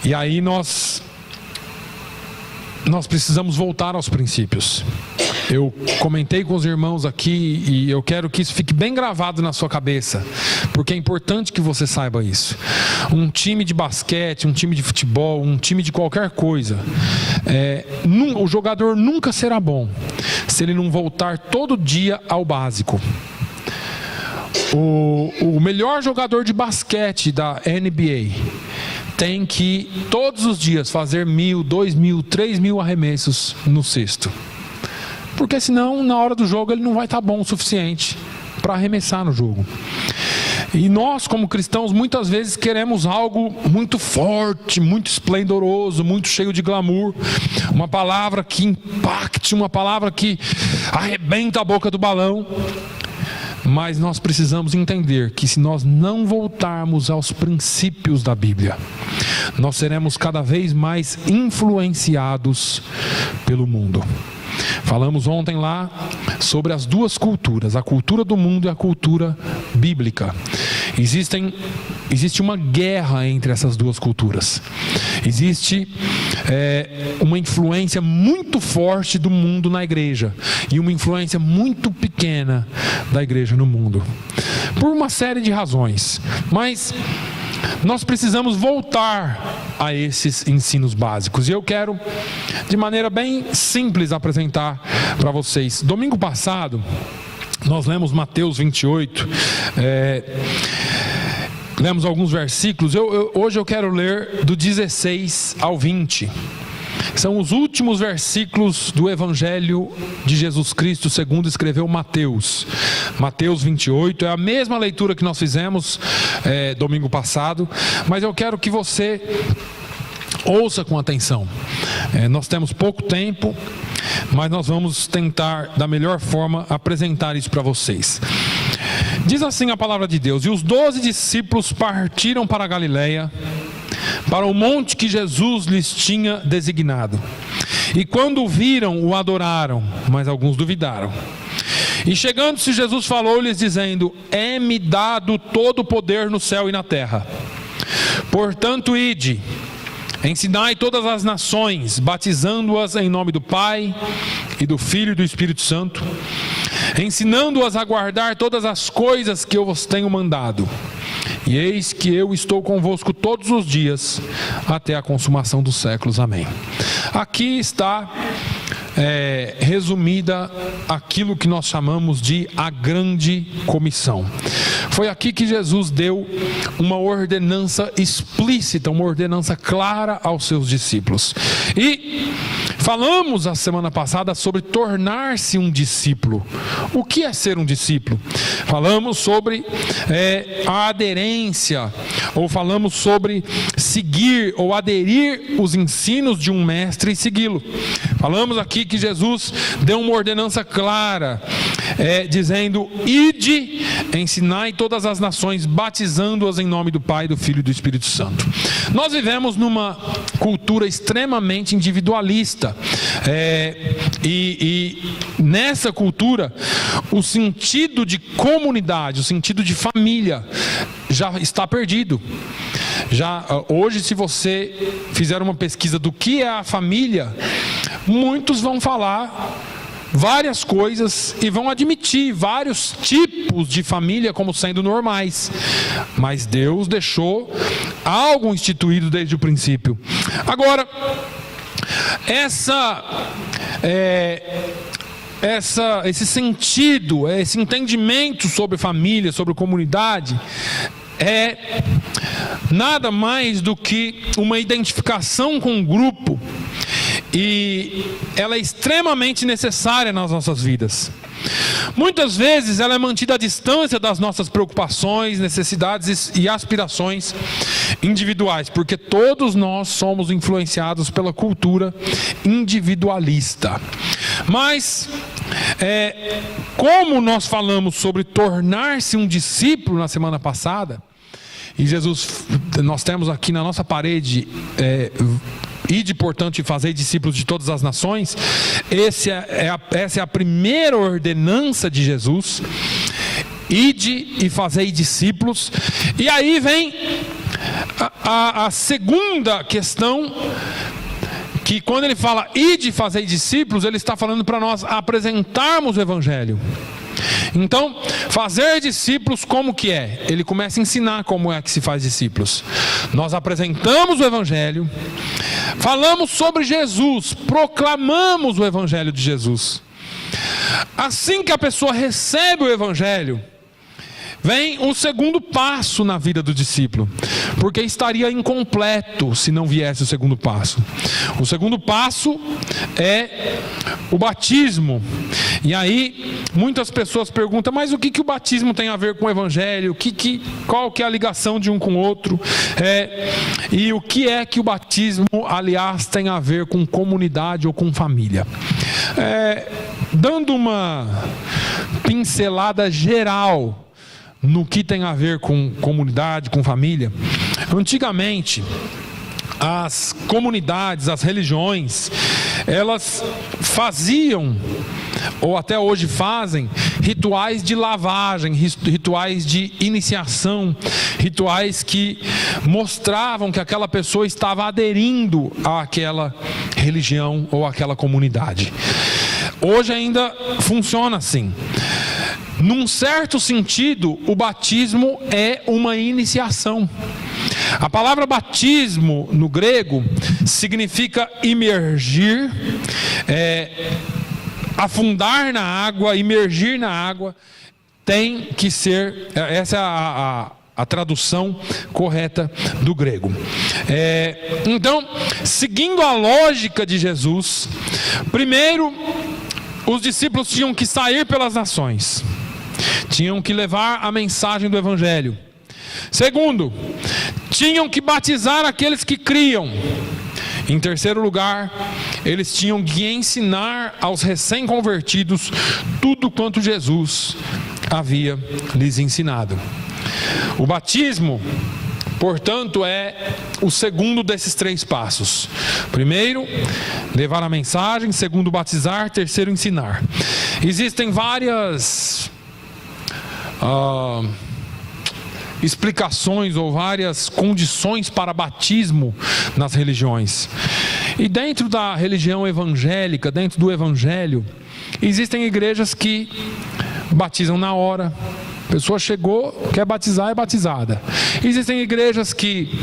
E aí nós precisamos voltar aos princípios. Eu comentei com os irmãos aqui e eu quero que isso fique bem gravado na sua cabeça, porque é importante que você saiba isso. Um time de basquete, um time de futebol, um time de qualquer coisa, o jogador nunca será bom se ele não voltar todo dia ao básico. O melhor jogador de basquete da NBA tem que todos os dias fazer 1.000, 2.000, 3.000 arremessos no cesto, porque senão na hora do jogo ele não vai estar bom o suficiente para arremessar no jogo. E nós, como cristãos, muitas vezes queremos algo muito forte, muito esplendoroso, muito cheio de glamour, uma palavra que impacte, uma palavra que arrebenta a boca do balão. Mas nós precisamos entender que se nós não voltarmos aos princípios da Bíblia, nós seremos cada vez mais influenciados pelo mundo. Falamos ontem lá sobre as duas culturas, a cultura do mundo e a cultura bíblica. Existe uma guerra entre essas duas culturas. Existe uma influência muito forte do mundo na igreja e uma influência muito pequena da igreja no mundo, por uma série de razões. Mas nós precisamos voltar a esses ensinos básicos. E eu quero, de maneira bem simples, apresentar para vocês. Domingo passado, nós lemos Mateus 28, lemos alguns versículos. Hoje eu quero ler do 16 ao 20. São os últimos versículos do Evangelho de Jesus Cristo segundo escreveu Mateus. Mateus 28, é a mesma leitura que nós fizemos domingo passado, mas eu quero que você ouça com atenção. Nós temos pouco tempo, mas nós vamos tentar da melhor forma apresentar isso para vocês. Diz assim a palavra de Deus: e os 12 discípulos partiram para a Galileia, para o monte que Jesus lhes tinha designado. E quando o viram, o adoraram, mas alguns duvidaram. E chegando-se, Jesus falou-lhes dizendo: é-me dado todo o poder no céu e na terra. Portanto, ide, ensinai todas as nações, batizando-as em nome do Pai, e do Filho e do Espírito Santo, ensinando-as a guardar todas as coisas que eu vos tenho mandado. E eis que eu estou convosco todos os dias, até a consumação dos séculos. Amém. Aqui está resumida aquilo que nós chamamos de a grande comissão. Foi aqui que Jesus deu uma ordenança explícita, uma ordenança clara aos seus discípulos. E falamos a semana passada sobre tornar-se um discípulo. O que é ser um discípulo? Falamos sobre a aderência, ou falamos sobre seguir ou aderir os ensinos de um mestre e segui-lo. Falamos aqui que Jesus deu uma ordenança clara, dizendo: ide, ensinai todas as nações, batizando-as em nome do Pai, do Filho e do Espírito Santo. Nós vivemos numa cultura extremamente individualista, e nessa cultura o sentido de comunidade, o sentido de família já está perdido. Hoje, se você fizer uma pesquisa do que é a família, muitos vão falar várias coisas e vão admitir vários tipos de família como sendo normais, mas Deus deixou algo instituído desde o princípio. Agora, esse sentido, esse entendimento sobre família, sobre comunidade, é nada mais do que uma identificação com um grupo, e ela é extremamente necessária nas nossas vidas. Muitas vezes ela é mantida à distância das nossas preocupações, necessidades e aspirações individuais, porque todos nós somos influenciados pela cultura individualista. Mas como nós falamos sobre tornar-se um discípulo na semana passada, e nós temos aqui na nossa parede ide, portanto, e fazei discípulos de todas as nações. Essa é a primeira ordenança de Jesus. Ide e fazei discípulos. E aí vem A segunda questão, que quando ele fala ide fazer discípulos, ele está falando para nós apresentarmos o Evangelho. Então, fazer discípulos como que é? Ele começa a ensinar como é que se faz discípulos. Nós apresentamos o Evangelho, falamos sobre Jesus, proclamamos o Evangelho de Jesus. Assim que a pessoa recebe o Evangelho, vem o segundo passo na vida do discípulo, porque estaria incompleto se não viesse o segundo passo. O segundo passo é o batismo. E aí muitas pessoas perguntam, mas o que o batismo tem a ver com o Evangelho? Qual que é a ligação de um com o outro? E o que é que o batismo, aliás, tem a ver com comunidade ou com família? Dando uma pincelada geral no que tem a ver com comunidade, com família. Antigamente, as comunidades, as religiões, elas faziam, ou até hoje fazem, rituais de lavagem, rituais de iniciação, rituais que mostravam que aquela pessoa estava aderindo àquela religião ou àquela comunidade. Hoje ainda funciona assim. Num certo sentido, o batismo é uma iniciação. A palavra batismo no grego significa imergir, afundar na água, imergir na água. Tem que ser, essa é a tradução correta do grego. Então, seguindo a lógica de Jesus, primeiro, os discípulos tinham que sair pelas nações. Tinham que levar a mensagem do Evangelho. Segundo, tinham que batizar aqueles que criam. Em terceiro lugar, eles tinham que ensinar aos recém-convertidos tudo quanto Jesus havia lhes ensinado. O batismo, portanto, é o segundo desses três passos. Primeiro, levar a mensagem. Segundo, batizar. Terceiro, ensinar. Existem várias explicações ou várias condições para batismo nas religiões. E dentro da religião evangélica, dentro do Evangelho, existem igrejas que batizam na hora. A pessoa chegou, quer batizar, é batizada. Existem igrejas que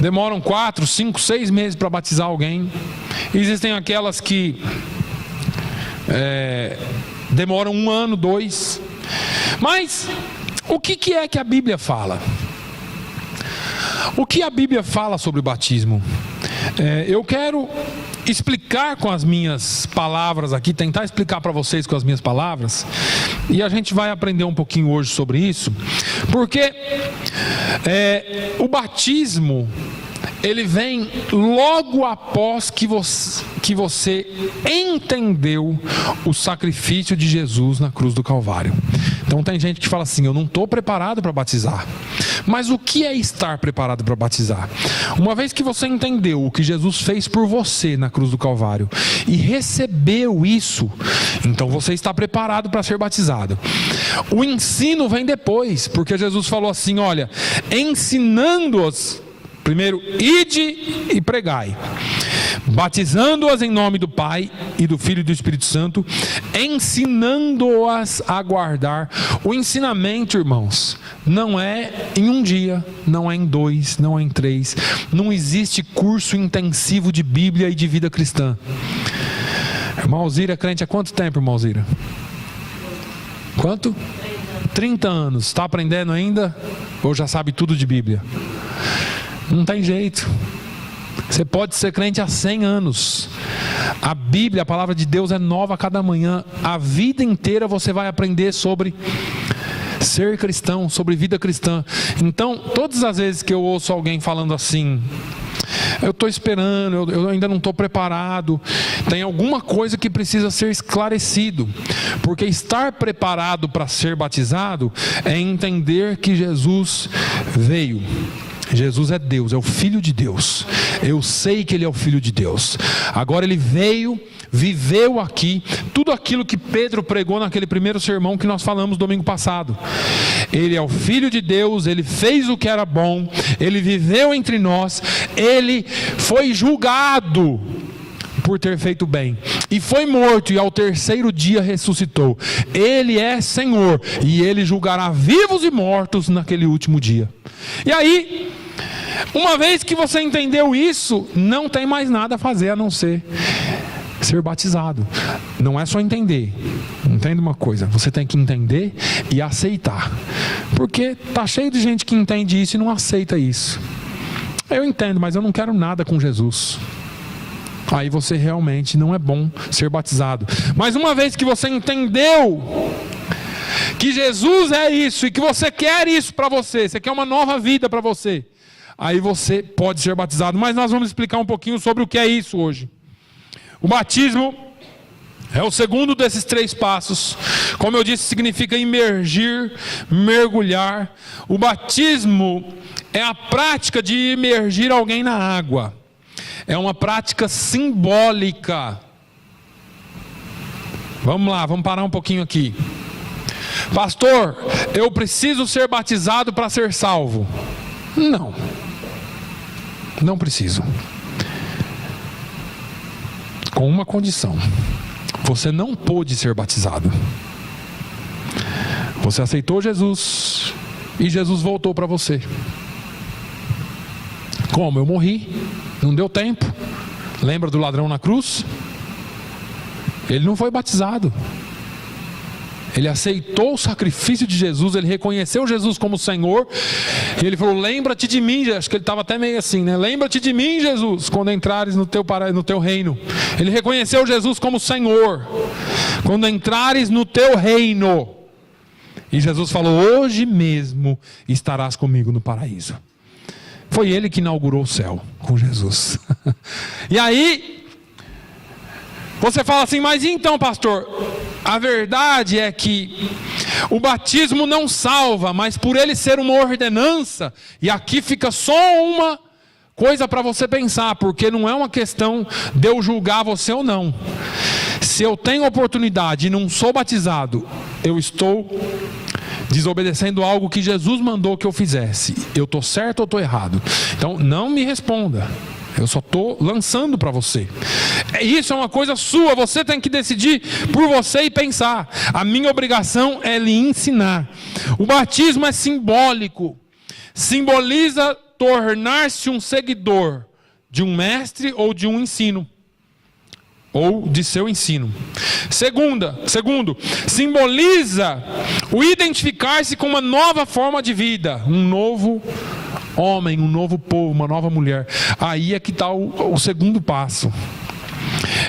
demoram 4, 5, 6 meses para batizar alguém. Existem aquelas que demoram 1 ano, 2. Mas o que é que a Bíblia fala? O que a Bíblia fala sobre o batismo? Eu quero explicar com as minhas palavras aqui, tentar explicar para vocês com as minhas palavras, e a gente vai aprender um pouquinho hoje sobre isso, porque o batismo, ele vem logo após que você entendeu o sacrifício de Jesus na cruz do Calvário. Então tem gente que fala assim, eu não estou preparado para batizar. Mas o que é estar preparado para batizar? Uma vez que você entendeu o que Jesus fez por você na cruz do Calvário e recebeu isso, então você está preparado para ser batizado. O ensino vem depois, porque Jesus falou assim, olha, ensinando-os, primeiro, ide e pregai, batizando-as em nome do Pai e do Filho e do Espírito Santo, ensinando-as a guardar. O ensinamento, irmãos, não é em 1 dia, não é em 2, não é em 3. Não existe curso intensivo de Bíblia e de vida cristã. Irmã Alzira é crente há quanto tempo, irmã Alzira? Quanto? 30 anos. Está aprendendo ainda? Ou já sabe tudo de Bíblia? Não tem jeito. Você pode ser crente há 100 anos. A Bíblia, a palavra de Deus é nova a cada manhã. A vida inteira você vai aprender sobre ser cristão, sobre vida cristã. Então, todas as vezes que eu ouço alguém falando assim, eu estou esperando, eu ainda não estou preparado, tem alguma coisa que precisa ser esclarecido. Porque estar preparado para ser batizado é entender que Jesus veio. Jesus é Deus, é o Filho de Deus. Eu sei que Ele é o Filho de Deus. Agora Ele veio, viveu aqui, tudo aquilo que Pedro pregou naquele primeiro sermão que nós falamos domingo passado. Ele é o Filho de Deus, Ele fez o que era bom, Ele viveu entre nós, Ele foi julgado por ter feito bem, e foi morto, e ao terceiro dia ressuscitou. Ele é Senhor, e Ele julgará vivos e mortos naquele último dia. E aí, uma vez que você entendeu isso, não tem mais nada a fazer a não ser ser batizado. Não é só entender. Entenda uma coisa, você tem que entender e aceitar, porque tá cheio de gente que entende isso e não aceita isso. Eu entendo, mas eu não quero nada com Jesus. Aí você realmente não é bom ser batizado. Mas uma vez que você entendeu que Jesus é isso e que você quer isso para você, você quer uma nova vida para você, aí você pode ser batizado. Mas nós vamos explicar um pouquinho sobre o que é isso hoje. O batismo é o segundo desses 3 passos. Como eu disse, significa imergir, mergulhar. O batismo é a prática de imergir alguém na água. É uma prática simbólica. Vamos lá, vamos parar um pouquinho aqui. Pastor, eu preciso ser batizado para ser salvo? Não. Não preciso. Com uma condição: você não pôde ser batizado. Você aceitou Jesus e Jesus voltou para você. Como? Eu morri, não deu tempo. Lembra do ladrão na cruz? Ele não foi batizado. Ele aceitou o sacrifício de Jesus, ele reconheceu Jesus como Senhor, e ele falou: lembra-te de mim. Acho que ele estava até meio assim, né? Lembra-te de mim, Jesus, quando entrares no teu reino. Ele reconheceu Jesus como Senhor. Quando entrares no teu reino. E Jesus falou: hoje mesmo estarás comigo no paraíso. Foi ele que inaugurou o céu com Jesus. E aí você fala assim: mas então, pastor, a verdade é que o batismo não salva, mas por ele ser uma ordenança, e aqui fica só uma coisa para você pensar, porque não é uma questão de eu julgar você ou não. Se eu tenho oportunidade e não sou batizado, eu estou desobedecendo algo que Jesus mandou que eu fizesse. Eu estou certo ou estou errado? Então não me responda. Eu só estou lançando para você. Isso é uma coisa sua, você tem que decidir por você e pensar. A minha obrigação é lhe ensinar. O batismo é simbólico. Simboliza tornar-se um seguidor de um mestre ou de um ensino. Ou de seu ensino. Segundo, simboliza o identificar-se com uma nova forma de vida. Um novo homem, um novo povo, uma nova mulher. Aí é que está o segundo passo.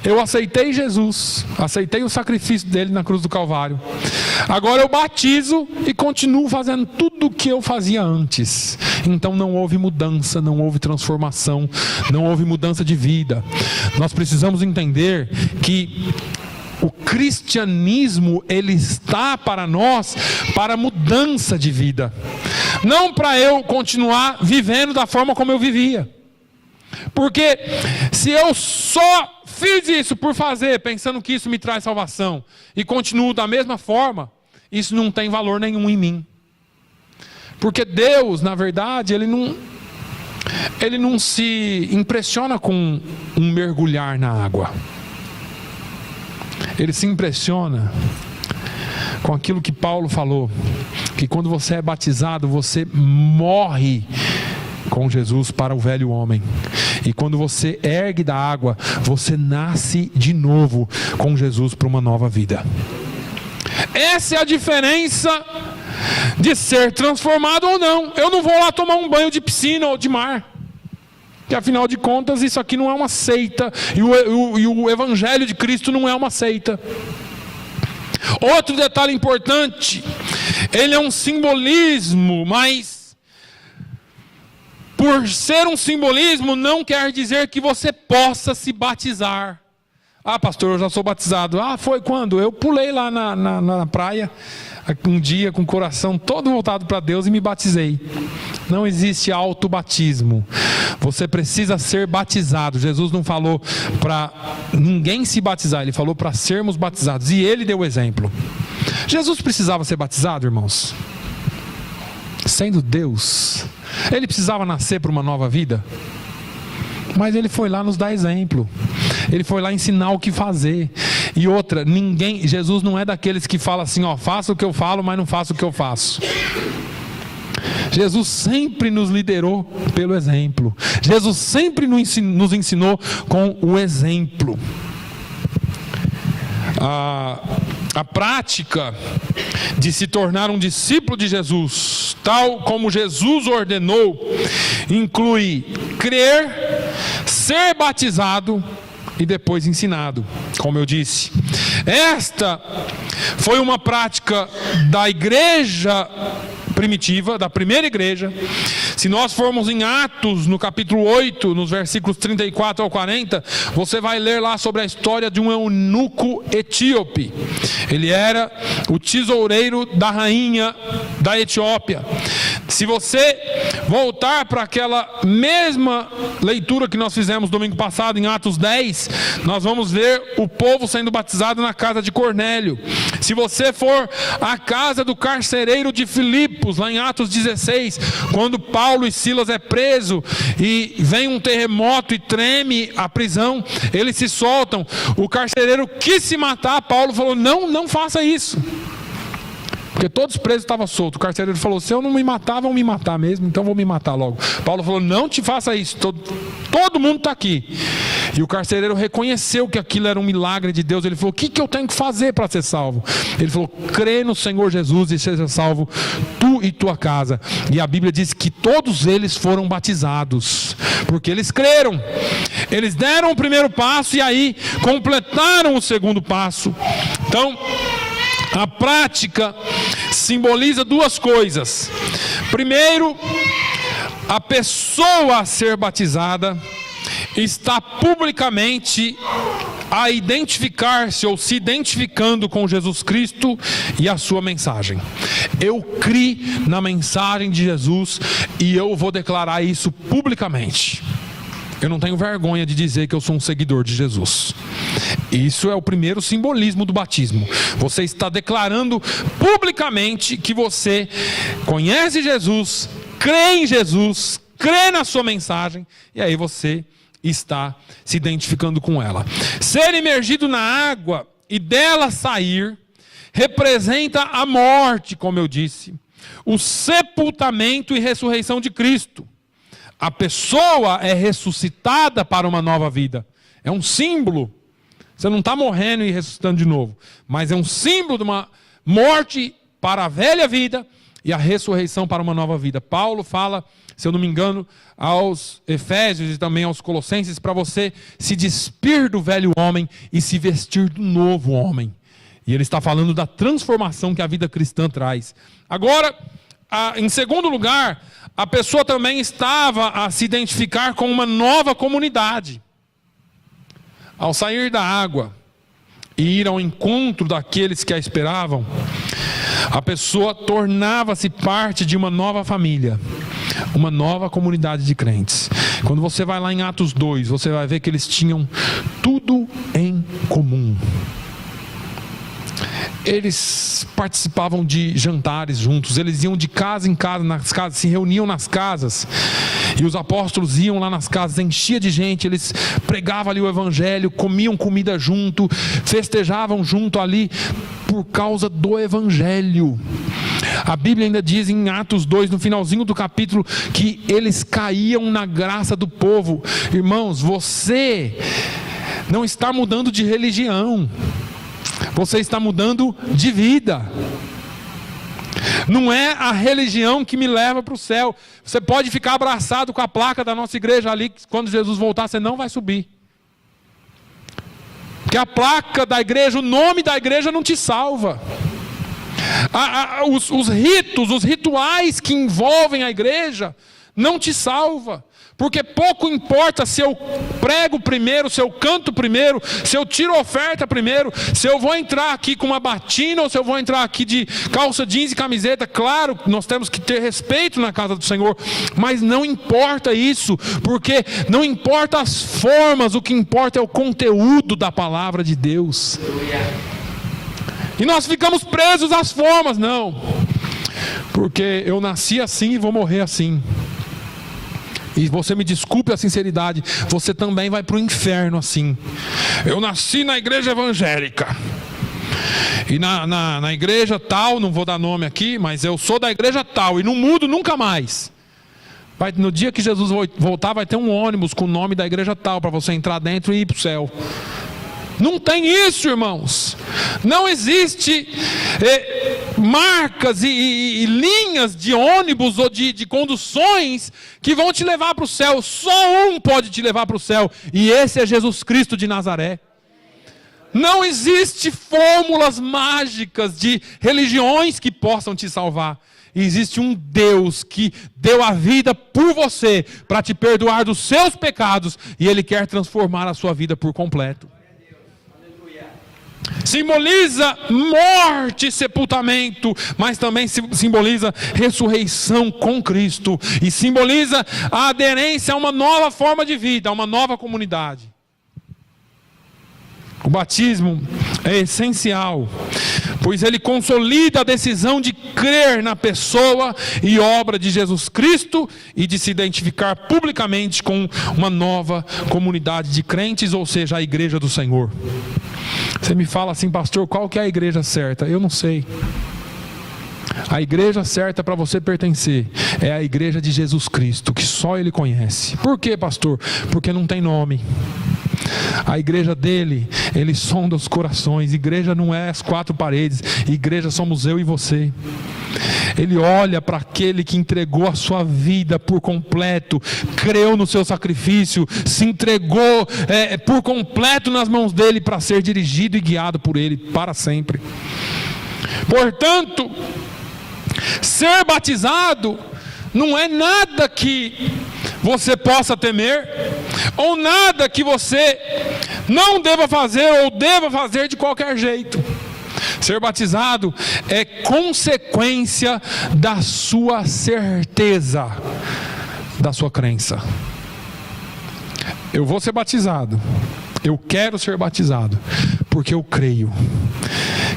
Eu aceitei Jesus, aceitei o sacrifício dele na cruz do Calvário. Agora eu batizo e continuo fazendo tudo o que eu fazia antes. Então não houve mudança, não houve transformação, não houve mudança de vida. Nós precisamos entender que o cristianismo, ele está para nós, para mudança de vida. Não para eu continuar vivendo da forma como eu vivia. Porque se eu só fiz isso por fazer, pensando que isso me traz salvação, e continuo da mesma forma, isso não tem valor nenhum em mim. Porque Deus, na verdade, Ele não se impressiona com um mergulhar na água. Ele se impressiona com aquilo que Paulo falou, que quando você é batizado, você morre com Jesus para o velho homem. E quando você ergue da água, você nasce de novo com Jesus para uma nova vida. Essa é a diferença de ser transformado ou não. Eu não vou lá tomar um banho de piscina ou de mar, que afinal de contas isso aqui não é uma seita, e o Evangelho de Cristo não é uma seita. Outro detalhe importante, ele é um simbolismo, mas por ser um simbolismo não quer dizer que você possa se batizar. Ah, pastor, eu já sou batizado. Ah, foi quando? Eu pulei lá na praia um dia com o coração todo voltado para Deus e me batizei. Não existe autobatismo. Você precisa ser batizado. Jesus não falou para ninguém se batizar, ele falou para sermos batizados. E ele deu o exemplo. Jesus precisava ser batizado, irmãos? Sendo Deus, ele precisava nascer para uma nova vida? Mas ele foi lá nos dar exemplo. Ele foi lá ensinar o que fazer. E outra, Jesus não é daqueles que fala assim, faça o que eu falo, mas não faça o que eu faço. Jesus sempre nos liderou pelo exemplo. Jesus sempre nos ensinou com o exemplo. A prática de se tornar um discípulo de Jesus, tal como Jesus ordenou, inclui crer, ser batizado e depois ensinado, como eu disse. Esta foi uma prática da igreja primitiva, da primeira igreja. Se nós formos em Atos, no capítulo 8, nos versículos 34 ao 40, você vai ler lá sobre a história de um eunuco etíope. Ele era o tesoureiro da rainha da Etiópia. Se você voltar para aquela mesma leitura que nós fizemos domingo passado, em Atos 10, nós vamos ver o povo sendo batizado na casa de Cornélio. Se você for à casa do carcereiro de Filipos, lá em Atos 16, quando Paulo e Silas é preso e vem um terremoto e treme a prisão, eles se soltam. O carcereiro quis se matar, Paulo falou, não faça isso. Porque todos os presos estavam soltos. O carcereiro falou, se eu não me matar, vão me matar mesmo, então vou me matar logo. Paulo falou, não te faça isso, todo mundo está aqui. E o carcereiro reconheceu que aquilo era um milagre de Deus. Ele falou, o que eu tenho que fazer para ser salvo? Ele falou, crê no Senhor Jesus e seja salvo tu e tua casa. E a Bíblia diz que todos eles foram batizados, porque eles creram. Eles deram o primeiro passo e aí completaram o segundo passo. Então, a prática simboliza duas coisas. Primeiro, a pessoa a ser batizada está publicamente a identificar-se ou se identificando com Jesus Cristo e a sua mensagem. Eu criei na mensagem de Jesus e eu vou declarar isso publicamente. Eu não tenho vergonha de dizer que eu sou um seguidor de Jesus. Isso é o primeiro simbolismo do batismo. Você está declarando publicamente que você conhece Jesus, crê em Jesus, crê na sua mensagem, e aí você está se identificando com ela. Ser imergido na água e dela sair representa a morte, como eu disse, o sepultamento e ressurreição de Cristo. A pessoa é ressuscitada para uma nova vida. É um símbolo. Você não está morrendo e ressuscitando de novo, mas é um símbolo de uma morte para a velha vida e a ressurreição para uma nova vida. Paulo fala, se eu não me engano, aos Efésios e também aos Colossenses, para você se despir do velho homem e se vestir do novo homem. E ele está falando da transformação que a vida cristã traz. Agora, em segundo lugar, a pessoa também estava a se identificar com uma nova comunidade. Ao sair da água e ir ao encontro daqueles que a esperavam, a pessoa tornava-se parte de uma nova família, uma nova comunidade de crentes. Quando você vai lá em Atos 2, você vai ver que eles tinham tudo em comum. Eles participavam de jantares juntos, eles iam de casa em casa, nas casas, se reuniam nas casas, e os apóstolos iam lá nas casas, enchia de gente, eles pregavam ali o evangelho, comiam comida junto, festejavam junto ali, por causa do evangelho. A Bíblia ainda diz em Atos 2, no finalzinho do capítulo, que eles caíam na graça do povo. Irmãos, você não está mudando de religião, você está mudando de vida. Não é a religião que me leva para o céu. Você pode ficar abraçado com a placa da nossa igreja ali, que quando Jesus voltar você não vai subir. Porque a placa da igreja, o nome da igreja não te salva. Os ritos, os rituais que envolvem a igreja não te salva. Porque pouco importa se eu prego primeiro, se eu canto primeiro, se eu tiro oferta primeiro, se eu vou entrar aqui com uma batina ou se eu vou entrar aqui de calça jeans e camiseta. Claro, nós temos que ter respeito na casa do Senhor, mas não importa isso, porque não importa as formas, o que importa é o conteúdo da palavra de Deus. E nós ficamos presos às formas, não, porque eu nasci assim e vou morrer assim. E você me desculpe a sinceridade, você também vai para o inferno assim. Eu nasci na igreja evangélica, e na igreja tal, não vou dar nome aqui, mas eu sou da igreja tal, e não mudo nunca mais. No dia que Jesus voltar, vai ter um ônibus com o nome da igreja tal, para você entrar dentro e ir para o céu. Não tem isso, irmãos. Não existe marcas e linhas de ônibus ou de conduções que vão te levar para o céu. Só um pode te levar para o céu, e esse é Jesus Cristo de Nazaré. Não existe fórmulas mágicas de religiões que possam te salvar. Existe um Deus que deu a vida por você para te perdoar dos seus pecados, e Ele quer transformar a sua vida por completo. Simboliza morte e sepultamento, mas também simboliza ressurreição com Cristo, e simboliza a aderência a uma nova forma de vida, a uma nova comunidade. O batismo é essencial, pois ele consolida a decisão de crer na pessoa e obra de Jesus Cristo e de se identificar publicamente com uma nova comunidade de crentes, ou seja, a igreja do Senhor. Você me fala assim, pastor, qual que é a igreja certa? Eu não sei. A igreja certa para você pertencer é a igreja de Jesus Cristo, que só Ele conhece. Por quê, pastor? Porque não tem nome. A igreja dele, Ele sonda os corações. Igreja não é as quatro paredes, igreja somos eu e você. Ele olha para aquele que entregou a sua vida por completo, creu no seu sacrifício, se entregou por completo nas mãos dele para ser dirigido e guiado por ele para sempre. Portanto, ser batizado não é nada que você possa temer, ou nada que você não deva fazer ou deva fazer de qualquer jeito. Ser batizado é consequência da sua certeza, da sua crença. Eu vou ser batizado, eu quero ser batizado, porque eu creio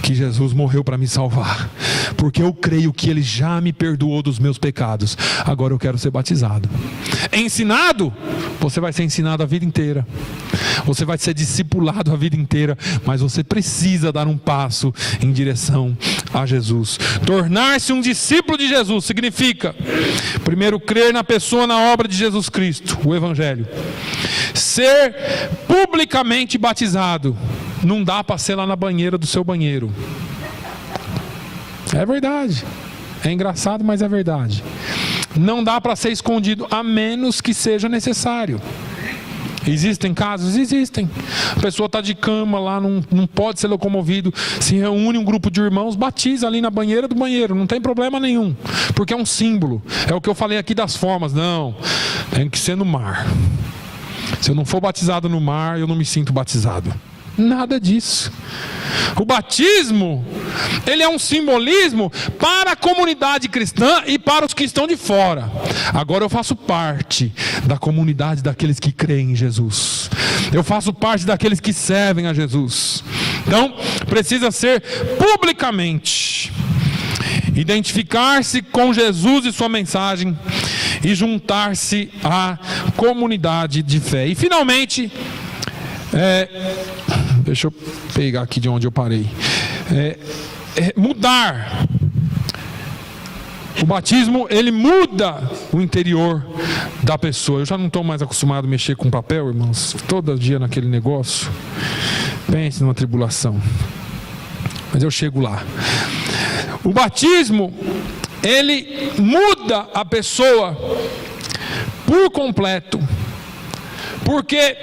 que Jesus morreu para me salvar, porque eu creio que Ele já me perdoou dos meus pecados. Agora eu quero ser batizado. Ensinado, você vai ser ensinado a vida inteira, você vai ser discipulado a vida inteira, mas você precisa dar um passo em direção a Jesus. Tornar-se um discípulo de Jesus significa, primeiro, crer na pessoa, na obra de Jesus Cristo, o Evangelho. Ser publicamente batizado não dá para ser lá na banheira do seu banheiro. É verdade. É engraçado, mas é verdade. Não dá para ser escondido, a menos que seja necessário. Existem casos? Existem. A pessoa está de cama lá, não pode ser locomovido, se reúne um grupo de irmãos, batiza ali na banheira do banheiro, não tem problema nenhum, porque é um símbolo. É o que eu falei aqui das formas. Não, tem que ser no mar. Se eu não for batizado no mar, eu não me sinto batizado. Nada disso. O batismo, ele é um simbolismo para a comunidade cristã e para os que estão de fora. Agora eu faço parte da comunidade daqueles que creem em Jesus. Eu faço parte daqueles que servem a Jesus. Então, precisa ser publicamente. Identificar-se com Jesus e sua mensagem e juntar-se à comunidade de fé. E finalmente, deixa eu pegar aqui de onde eu parei. Mudar. O batismo, ele muda o interior da pessoa. Eu já não estou mais acostumado a mexer com papel, irmãos. Todo dia naquele negócio. Pense numa tribulação. Mas eu chego lá. O batismo, ele muda a pessoa por completo. Porque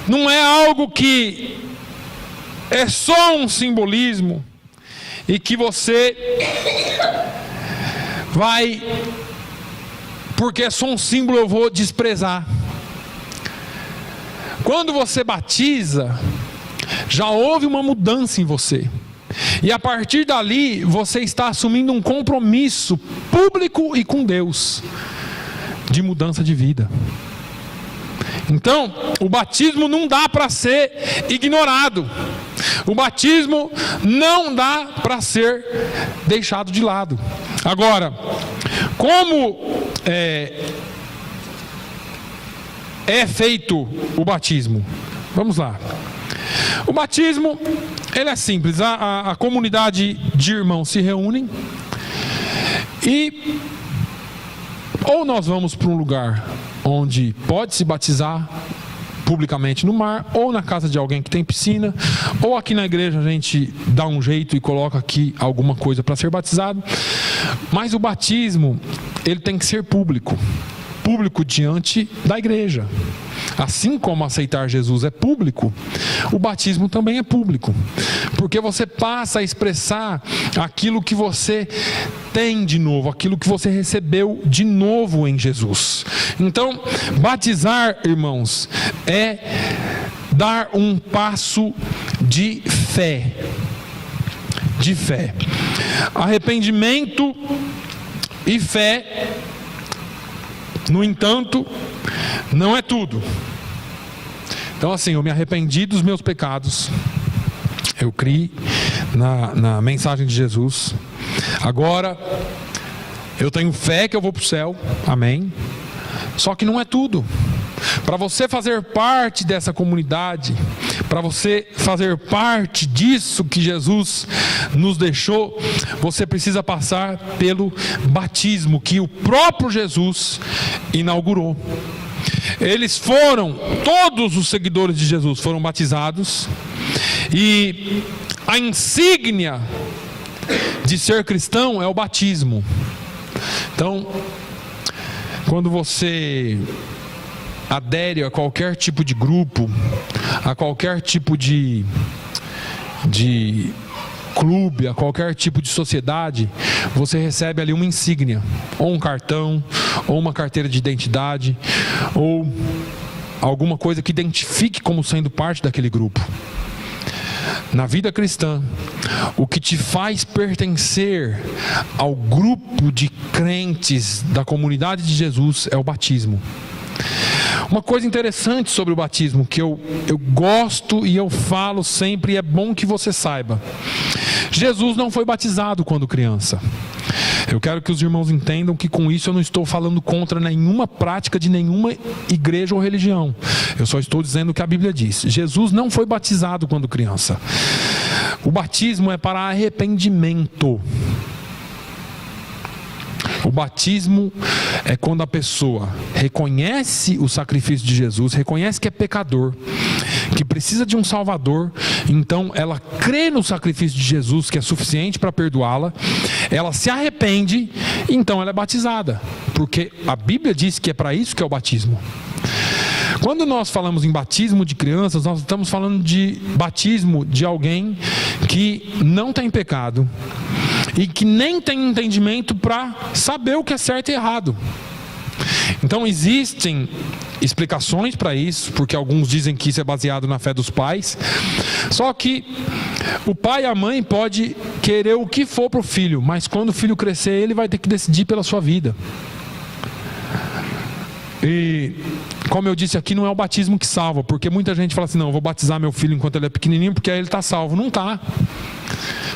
não é algo que é só um simbolismo e que você vai, porque é só um símbolo, eu vou desprezar. Quando você batiza, já houve uma mudança em você. E a partir dali, você está assumindo um compromisso público e com Deus, de mudança de vida. Então, o batismo não dá para ser ignorado. O batismo não dá para ser deixado de lado. Agora, como é feito o batismo? Vamos lá. O batismo, ele é simples. A comunidade de irmãos se reúnem e ou nós vamos para um lugar onde pode se batizar publicamente no mar, ou na casa de alguém que tem piscina, ou aqui na igreja a gente dá um jeito e coloca aqui alguma coisa para ser batizado. Mas o batismo, ele tem que ser público diante da igreja. Assim como aceitar Jesus é público, o batismo também é público, porque você passa a expressar aquilo que você tem de novo, aquilo que você recebeu de novo em Jesus. Então, batizar, irmãos, é dar um passo de fé. De fé. Arrependimento e fé, no entanto, não é tudo. Então, assim, eu me arrependi dos meus pecados, eu criei na mensagem de Jesus. Agora eu tenho fé que eu vou para o céu, amém. Só que não é tudo. Para você fazer parte dessa comunidade, para você fazer parte disso que Jesus nos deixou, você precisa passar pelo batismo que o próprio Jesus inaugurou. Todos os seguidores de Jesus foram batizados, e a insígnia de ser cristão é o batismo. Então, quando você adere a qualquer tipo de grupo, a qualquer tipo de clube, a qualquer tipo de sociedade, você recebe ali uma insígnia, ou um cartão, ou uma carteira de identidade, ou alguma coisa que identifique como sendo parte daquele grupo. Na vida cristã, o que te faz pertencer ao grupo de crentes da comunidade de Jesus é o batismo. Uma coisa interessante sobre o batismo, que eu gosto e eu falo sempre, e é bom que você saiba: Jesus não foi batizado quando criança. Eu quero que os irmãos entendam que com isso eu não estou falando contra nenhuma prática de nenhuma igreja ou religião. Eu só estou dizendo o que a Bíblia diz. Jesus não foi batizado quando criança. O batismo é para arrependimento. O batismo é quando a pessoa reconhece o sacrifício de Jesus, reconhece que é pecador, que precisa de um Salvador, então ela crê no sacrifício de Jesus, que é suficiente para perdoá-la, ela se arrepende, então ela é batizada, porque a Bíblia diz que é para isso que é o batismo. Quando nós falamos em batismo de crianças, nós estamos falando de batismo de alguém que não tem pecado e que nem tem entendimento para saber o que é certo e errado. Então existem explicações para isso, porque alguns dizem que isso é baseado na fé dos pais. Só que o pai e a mãe podem querer o que for para o filho, mas quando o filho crescer, ele vai ter que decidir pela sua vida. E como eu disse aqui, não é o batismo que salva, porque muita gente fala assim: não, eu vou batizar meu filho enquanto ele é pequenininho, porque aí ele está salvo. Não está.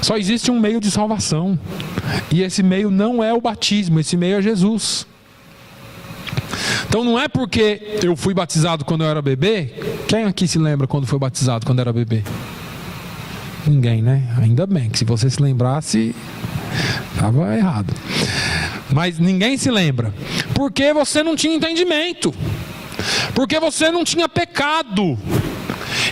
Só existe um meio de salvação, e esse meio não é o batismo, esse meio é Jesus. Então não é porque eu fui batizado quando eu era bebê. Quem aqui se lembra quando foi batizado quando era bebê? Ninguém, né? Ainda bem, que se você se lembrasse, estava errado. Mas ninguém se lembra, porque você não tinha entendimento, porque você não tinha pecado.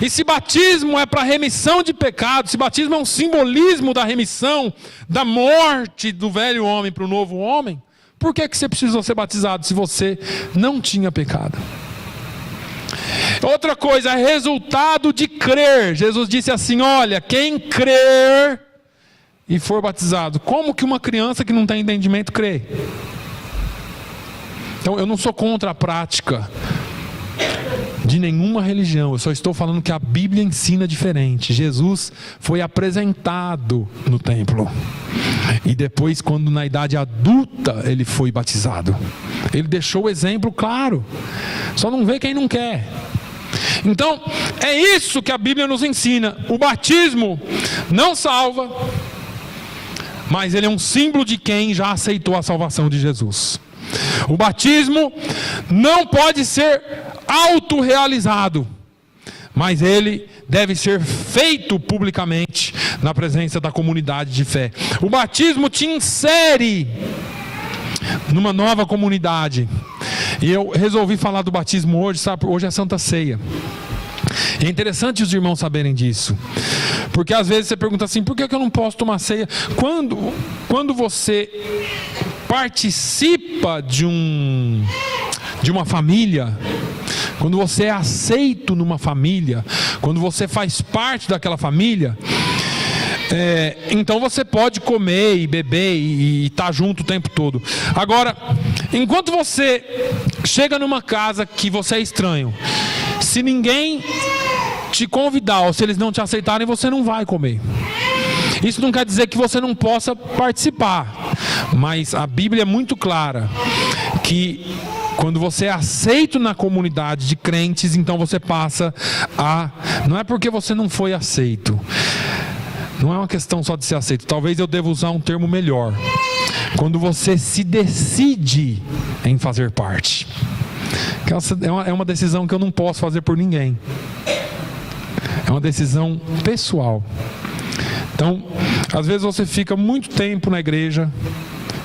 E se batismo é para remissão de pecados, se batismo é um simbolismo da remissão, da morte do velho homem para o novo homem, por que você precisou ser batizado se você não tinha pecado? Outra coisa, é resultado de crer. Jesus disse assim: olha, quem crer e for batizado. Como que uma criança que não tem entendimento crê? Então eu não sou contra a prática de nenhuma religião, eu só estou falando que a Bíblia ensina diferente. Jesus foi apresentado no templo e depois, quando na idade adulta, ele foi batizado. Ele deixou o exemplo claro, só não vê quem não quer. Então é isso que a Bíblia nos ensina. O batismo não salva, mas ele é um símbolo de quem já aceitou a salvação de Jesus. O batismo não pode ser autorrealizado, mas ele deve ser feito publicamente na presença da comunidade de fé. O batismo te insere numa nova comunidade. E eu resolvi falar do batismo hoje, sabe? Hoje é Santa Ceia. É interessante os irmãos saberem disso, porque às vezes você pergunta assim: por que eu não posso tomar ceia? Quando você participa de uma família, quando você é aceito numa família, quando você faz parte daquela família, então você pode comer e beber e estar junto o tempo todo. Agora, enquanto você chega numa casa que você é estranho, se ninguém te convidar ou se eles não te aceitarem, você não vai comer. Isso não quer dizer que você não possa participar, mas a Bíblia é muito clara que quando você é aceito na comunidade de crentes, então você passa a... Não é porque você não foi aceito, não é uma questão só de ser aceito. Talvez eu deva usar um termo melhor: quando você se decide em fazer parte. É uma decisão que eu não posso fazer por ninguém, é uma decisão pessoal. Então, às vezes você fica muito tempo na igreja,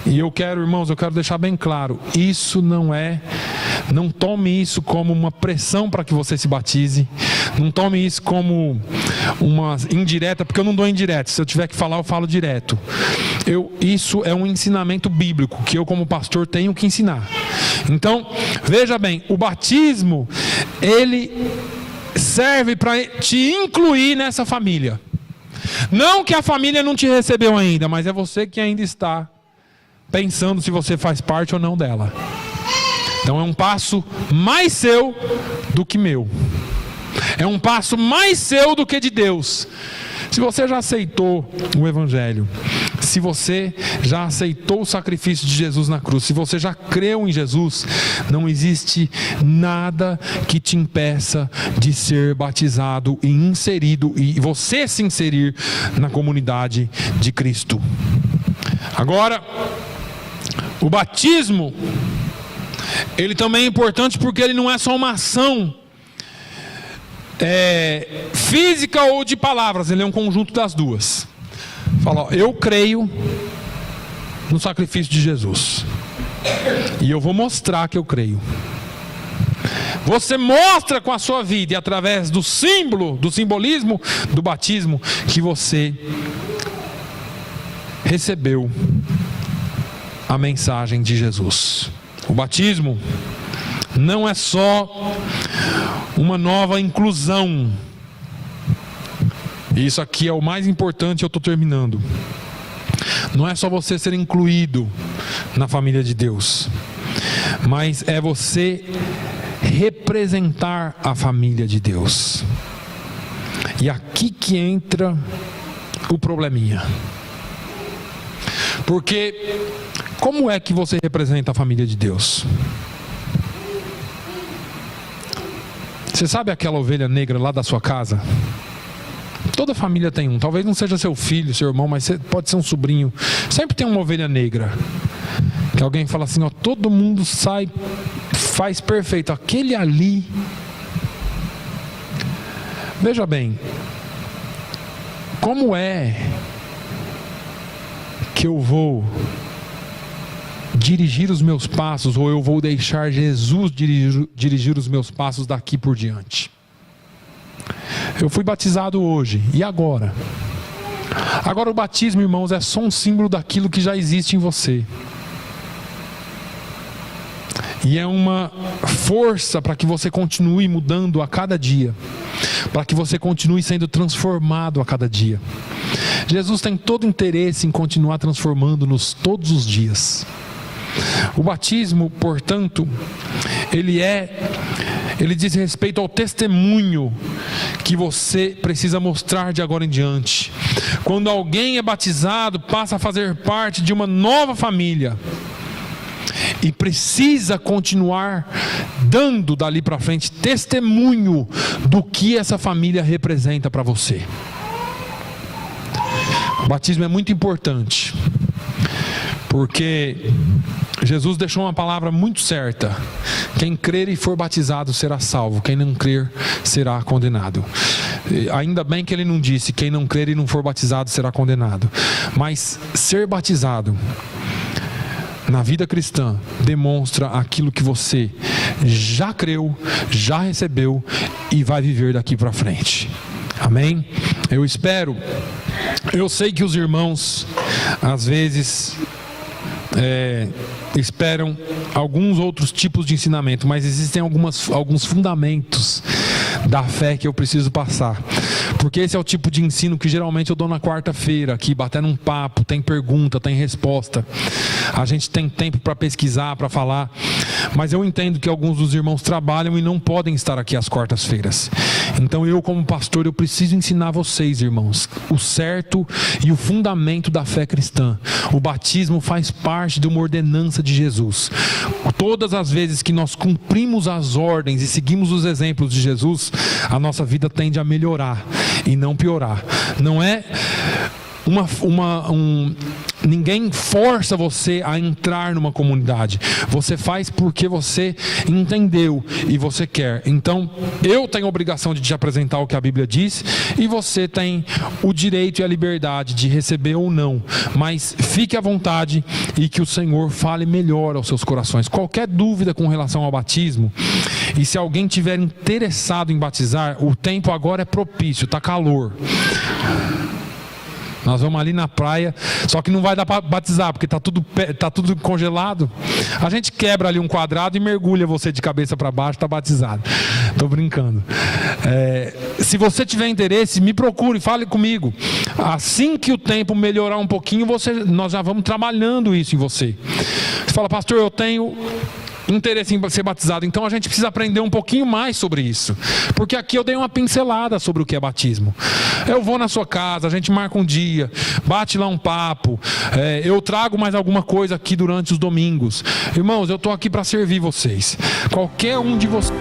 e irmãos, eu quero deixar bem claro, isso não tome isso como uma pressão para que você se batize, não tome isso como uma indireta, porque eu não dou indireta. Se eu tiver que falar, eu falo direto. Isso é um ensinamento bíblico que eu, como pastor, tenho que ensinar. Então, veja bem, o batismo, ele serve para te incluir nessa família. Não que a família não te recebeu ainda, mas é você que ainda está pensando se você faz parte ou não dela. Então é um passo mais seu do que meu. É um passo mais seu do que de Deus. Se você já aceitou o Evangelho, se você já aceitou o sacrifício de Jesus na cruz, se você já creu em Jesus, não existe nada que te impeça de ser batizado e inserido, e você se inserir na comunidade de Cristo. Agora, o batismo, ele também é importante porque ele não é só uma ação física ou de palavras, ele é um conjunto das duas. Fala, eu creio no sacrifício de Jesus e eu vou mostrar que eu creio. Você mostra com a sua vida e através do simbolismo do batismo, que você recebeu a mensagem de Jesus. O batismo não é só uma nova inclusão. E isso aqui é o mais importante, eu estou terminando. Não é só você ser incluído na família de Deus, mas é você representar a família de Deus. E aqui que entra o probleminha. Porque como é que você representa a família de Deus? Você sabe aquela ovelha negra lá da sua casa? Toda família tem um. Talvez não seja seu filho, seu irmão, mas pode ser um sobrinho. Sempre tem uma ovelha negra que alguém fala assim, ó, todo mundo faz perfeito. Aquele ali... Veja bem, como é que eu vou dirigir os meus passos, ou eu vou deixar Jesus dirigir os meus passos daqui por diante? Eu fui batizado hoje, e agora? Agora o batismo, irmãos, é só um símbolo daquilo que já existe em você. E é uma força para que você continue mudando a cada dia, para que você continue sendo transformado a cada dia. Jesus tem todo interesse em continuar transformando-nos todos os dias. O batismo, portanto, ele diz respeito ao testemunho que você precisa mostrar de agora em diante. Quando alguém é batizado, passa a fazer parte de uma nova família e precisa continuar dando dali para frente testemunho do que essa família representa para você. O batismo é muito importante, porque Jesus deixou uma palavra muito certa: quem crer e for batizado será salvo, quem não crer será condenado. Ainda bem que ele não disse quem não crer e não for batizado será condenado, mas ser batizado na vida cristã demonstra aquilo que você já creu, já recebeu e vai viver daqui para frente. Amém? Eu sei que os irmãos às vezes esperam alguns outros tipos de ensinamento, mas existem alguns fundamentos da fé que eu preciso passar, porque esse é o tipo de ensino que geralmente eu dou na quarta-feira, aqui batendo um papo, tem pergunta, tem resposta, a gente tem tempo para pesquisar, para falar, mas eu entendo que alguns dos irmãos trabalham e não podem estar aqui às quartas-feiras. Então eu, como pastor, eu preciso ensinar vocês, irmãos, o certo e o fundamento da fé cristã. O batismo faz parte de uma ordenança de Jesus. Todas as vezes que nós cumprimos as ordens e seguimos os exemplos de Jesus, a nossa vida tende a melhorar e não piorar. Não é ninguém força você a entrar numa comunidade. Você faz porque você entendeu e você quer. Então, eu tenho a obrigação de te apresentar o que a Bíblia diz, e você tem o direito e a liberdade de receber ou não. Mas fique à vontade e que o Senhor fale melhor aos seus corações. Qualquer dúvida com relação ao batismo, e se alguém tiver interessado em batizar, o tempo agora é propício, está calor. Nós vamos ali na praia, só que não vai dar para batizar, porque está tudo congelado. A gente quebra ali um quadrado e mergulha você de cabeça para baixo, está batizado. Estou brincando. Se você tiver interesse, me procure, fale comigo. Assim que o tempo melhorar um pouquinho, nós já vamos trabalhando isso em você. Você fala: pastor, eu tenho interesse em ser batizado, então a gente precisa aprender um pouquinho mais sobre isso, porque aqui eu dei uma pincelada sobre o que é batismo. Eu vou na sua casa, a gente marca um dia, bate lá um papo, eu trago mais alguma coisa aqui durante os domingos. Irmãos, eu estou aqui para servir vocês. Qualquer um de vocês